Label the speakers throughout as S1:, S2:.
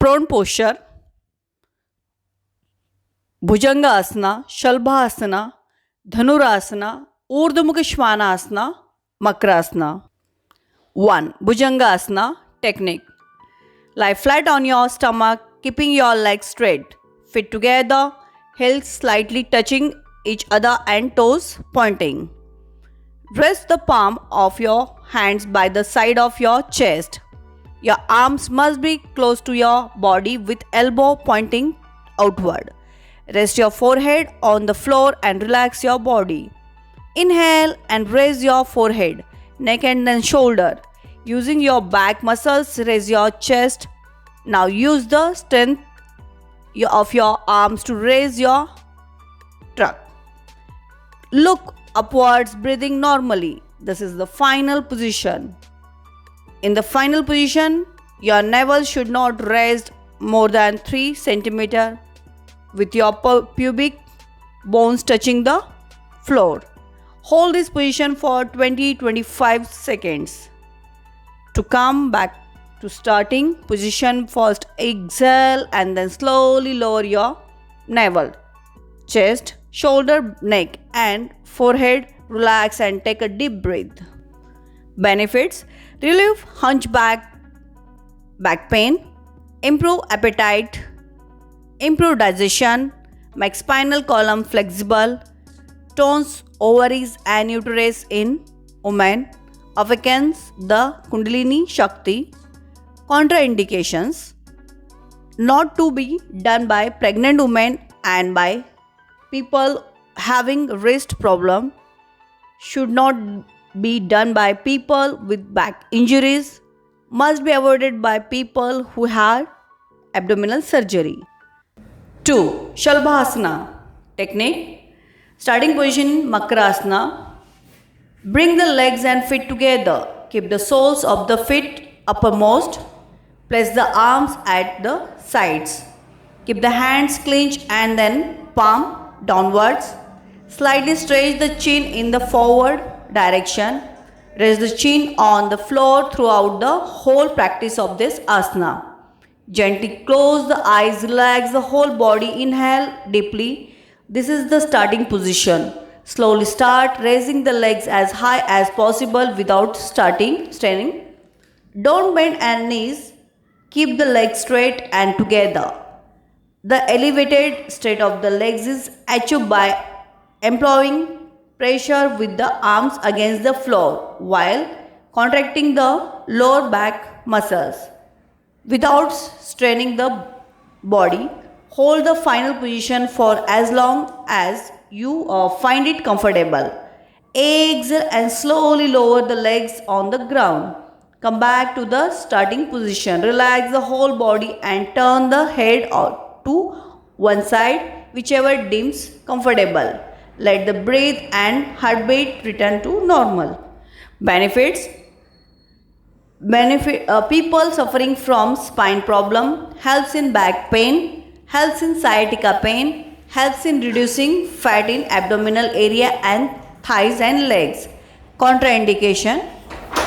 S1: prone posture, Bhujanga Asana, Shalbhasana, Dhanurasana, Urdhva Mukha Svanasana, Makrasana. 1. Bhujanga Asana technique. Lie flat on your stomach, keeping your legs straight, feet together, heels slightly touching each other and toes pointing. Rest the palm of your hands by the side of your chest. Your arms must be close to your body with elbow pointing outward. Rest your forehead on the floor and relax your body. Inhale and raise your forehead, neck and then shoulder. Using your back muscles, raise your chest. Now use the strength of your arms to raise your trunk. Look upwards, breathing normally. This is the final position. In the final position, your navel should not rest more than 3 cm with your pubic bones touching the floor. Hold this position for 20-25 seconds. To come back to starting position, first exhale and then slowly lower your navel, chest, shoulder, neck and forehead. Relax and take a deep breath. Benefits: relieve hunchback, back pain, improve appetite, improve digestion, make spinal column flexible, tones ovaries and uterus in women, awakens the Kundalini Shakti. Contraindications: not to be done by pregnant women and by people having wrist problem, should not be done by people with back injuries, must be avoided by people who had abdominal surgery. 2. Shalbhasana technique. Starting position Makrasana. Bring the legs and feet together. Keep the soles of the feet uppermost. Place the arms at the sides. Keep the hands clenched and then palm downwards. Slightly stretch the chin in the forward direction. Raise the chin on the floor throughout the whole practice of this asana. Gently close the eyes, relax the whole body. Inhale deeply. This is the starting position. Slowly start raising the legs as high as possible without straining. Don't bend and knees. Keep the legs straight and together. The elevated state of the legs is achieved by employing pressure with the arms against the floor while contracting the lower back muscles. Without straining the body, hold the final position for as long as you find it comfortable. Exhale and slowly lower the legs on the ground. Come back to the starting position. Relax the whole body and turn the head to one side, whichever deems comfortable. Let the breath and heartbeat return to normal. Benefits: people suffering from spine problem, helps in back pain, helps in sciatica pain, helps in reducing fat in abdominal area and thighs and legs. Contraindication: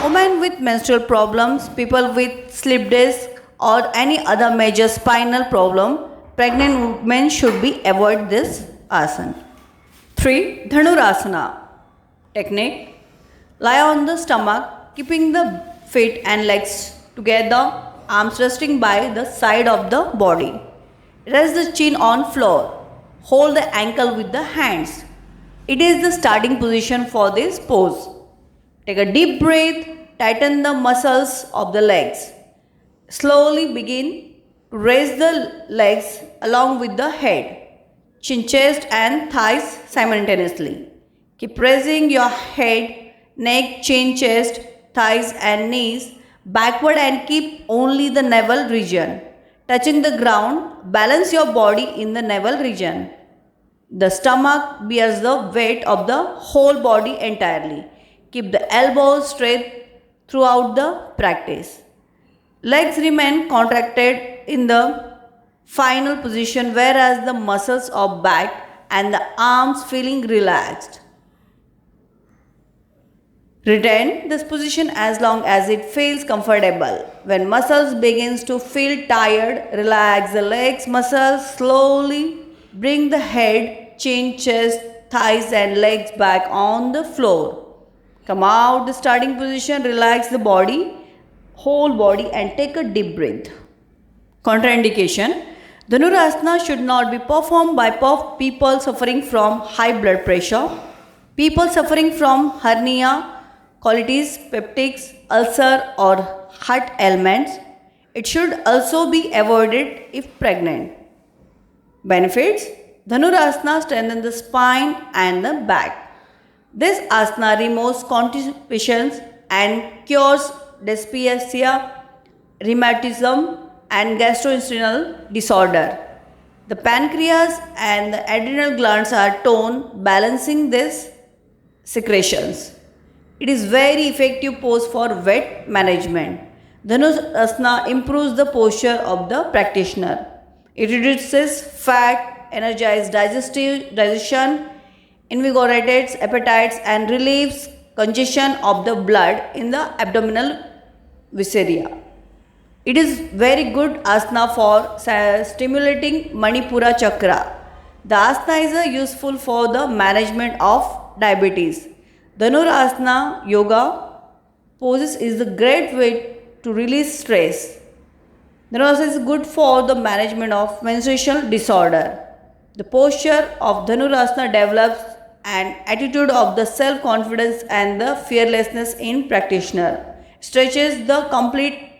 S1: women with menstrual problems, people with slip disc or any other major spinal problem, pregnant women should be avoid this asana. 3. Dhanurasana technique. Lie on the stomach, keeping the feet and legs together, arms resting by the side of the body. Rest the chin on floor. Hold the ankle with the hands. It is the starting position for this pose. Take a deep breath, tighten the muscles of the legs. Slowly begin to raise the legs along with the head, chin, chest and thighs simultaneously. Keep raising your head, neck, chin, chest, thighs and knees backward and keep only the navel region touching the ground. Balance your body in the navel region. The stomach bears the weight of the whole body entirely. Keep the elbows straight throughout the practice. Legs remain contracted in the final position, whereas the muscles of back and the arms feeling relaxed. Retain this position as long as it feels comfortable. When muscles begins to feel tired, relax the legs muscles slowly. Bring the head, chin, chest, thighs and legs back on the floor. Come out the starting position, relax the body, whole body and take a deep breath. Contraindication. Dhanurasana should not be performed by people suffering from high blood pressure, people suffering from hernia, colitis, peptics, ulcer or heart ailments. It should also be avoided if pregnant. Benefits. Dhanurasana strengthens the spine and the back. This asana removes constipation and cures dyspepsia, rheumatism and gastrointestinal disorder. The pancreas and the adrenal glands are toned, balancing these secretions. It is very effective pose for weight management. Dhanurasana improves the posture of the practitioner. It reduces fat, energizes digestion, invigorates appetites and relieves congestion of the blood in the abdominal viscera. It is very good asana for stimulating Manipura chakra. The asana is useful for the management of diabetes. Dhanurasana yoga poses is a great way to release stress. Dhanurasana is good for the management of menstruation disorder. The posture of Dhanurasana develops an attitude of the self-confidence and the fearlessness in practitioner. Stretches the complete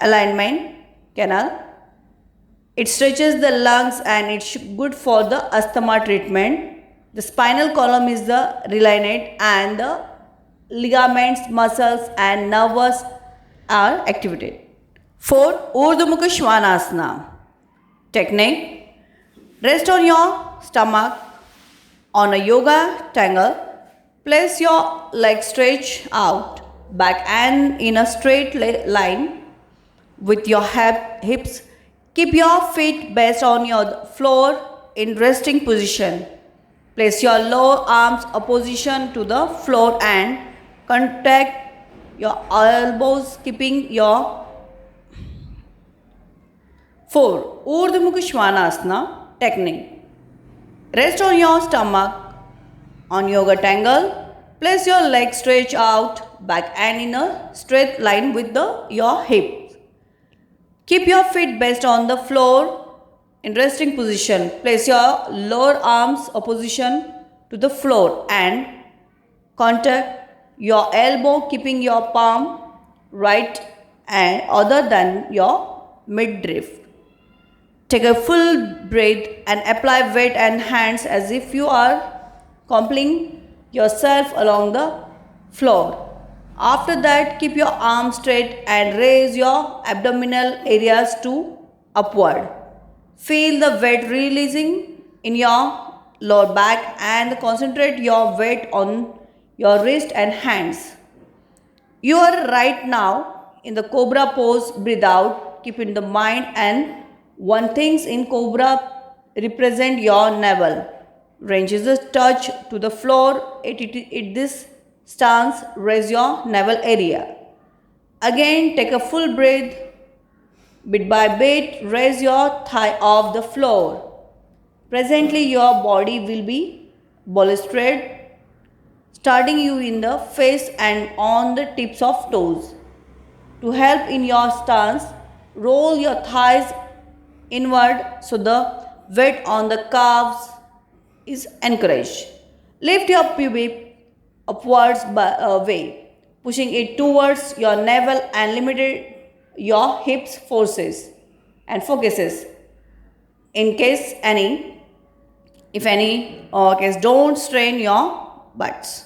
S1: alignment canal. It stretches the lungs and it's good for the asthma treatment. The spinal column is the realigned and the ligaments, muscles and nerves are activated. 4. Urdhva Mukha Svanasana. Technique. Rest on your stomach on a yoga tangle. Place your legs stretched out back and in a straight line with your hips. Keep your feet based on your floor in resting position. Place your lower arms opposition to the floor and contact your elbows, keeping your 4. Urdhva Mukha Svanasana technique. Rest on your stomach on yoga tangle. Place your legs stretched out back and in a straight line with your hips. Keep your feet based on the floor in resting position. Place your lower arms opposition to the floor and contact your elbow, keeping your palm right and other than your midriff. Take a full breath and apply weight and hands as if you are compelling yourself along the floor. After that, keep your arms straight and raise your abdominal areas to upward. Feel the weight releasing in your lower back and concentrate your weight on your wrist and hands. You are right now in the cobra pose. Breathe out, keep in the mind and one things in cobra represent your navel. Ranges the touch to the floor. At this stance, raise your navel area. Again, take a full breath. Bit by bit, raise your thigh off the floor. Presently, your body will be bolstered, starting you in the face and on the tips of toes. To help in your stance, roll your thighs inward so the weight on the calves is encouraged. Lift your pubic upwards way, pushing it towards your navel and limited your hips forces and focuses. In case any, if any case, don't strain your butts.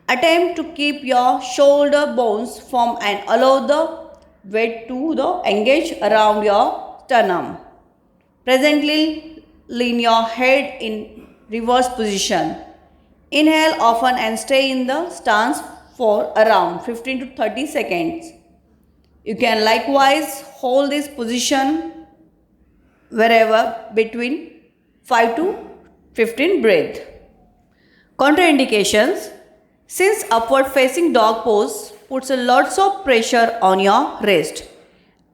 S1: Attempt to keep your shoulder bones firm and allow the weight to engage around your sternum. Presently, lean your head in reverse position. Inhale often and stay in the stance for around 15 to 30 seconds. You can likewise hold this position wherever between 5 to 15 breaths. Contraindications. Since upward facing dog pose puts a lots of pressure on your wrist,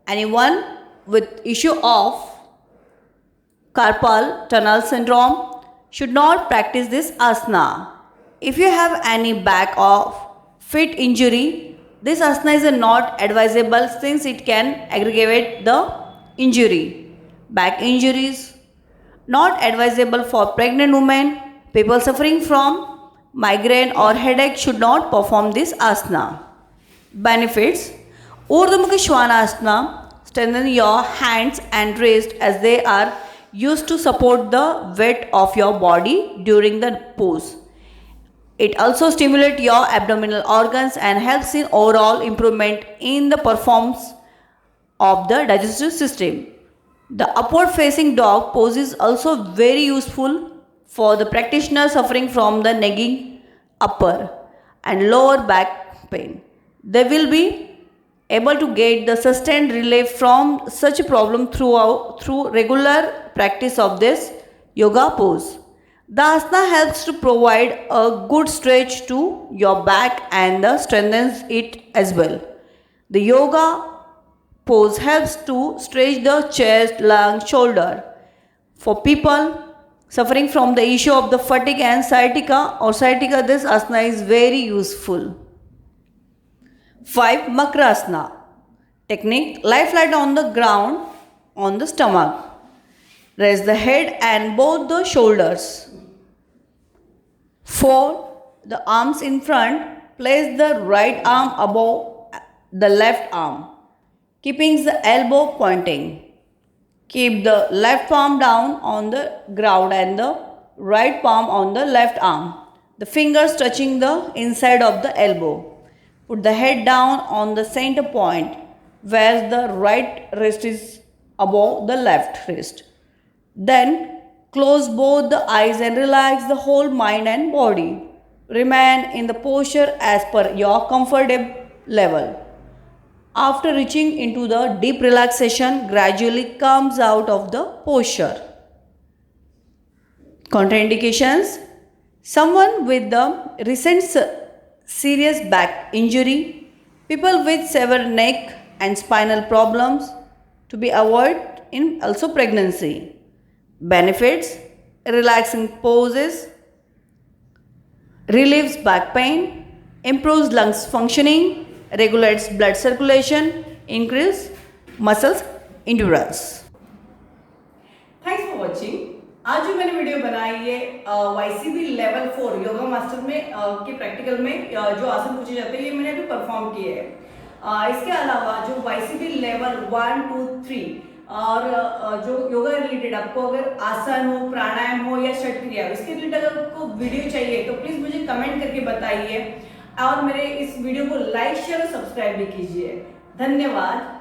S1: anyone with issue of carpal tunnel syndrome should not practice this asana. If you have any back or feet injury, this asana is not advisable since it can aggravate the injury. Back injuries not advisable for pregnant women. People suffering from migraine or headache should not perform this asana. Benefits: Urdhva Svanasana strengthen your hands and wrist as they are used to support the weight of your body during the pose. It also stimulates your abdominal organs and helps in overall improvement in the performance of the digestive system. The upward facing dog pose is also very useful for the practitioner suffering from the nagging upper and lower back pain. They will be able to get the sustained relief from such a problem through regular practice of this yoga pose. The asana helps to provide a good stretch to your back and strengthens it as well. The yoga pose helps to stretch the chest, lung, shoulder. For people suffering from the issue of the fatigue and sciatica, this asana is very useful. 5. Makrasana technique. Lie flat on the ground on the stomach. Raise the head and both the shoulders. 4. The arms in front. Place the right arm above the left arm, keeping the elbow pointing. Keep the left palm down on the ground and the right palm on the left arm. The fingers touching the inside of the elbow. Put the head down on the center point where the right wrist is above the left wrist. Then close both the eyes and relax the whole mind and body. Remain in the posture as per your comfortable level. After reaching into the deep relaxation, gradually comes out of the posture. Contraindications: someone with the recent serious back injury, people with severe neck and spinal problems to be avoided in also pregnancy. Benefits: relaxing poses, relieves back pain, improves lungs functioning, regulates blood circulation, increase muscles endurance. Thanks for watching. आज जो मैंने video बनाई है YCB level 4 yoga master में के practical में जो आसन पूछे जाते हैं ये मैंने अभी परफॉर्म किए हैं। इसके अलावा जो YCB लेवल 1, 2, 3 और जो योगा रिलेटेड आपको अगर आसन हो, प्राणायाम हो या षट क्रिया, इसके रिलेटेड अगर आपको वीडियो चाहिए तो प्लीज़ मुझे कमेंट करके बताइए और मेरे इस वीडियो को लाइक, शेयर और सब्सक्राइब भी कीजिए। धन्यवाद।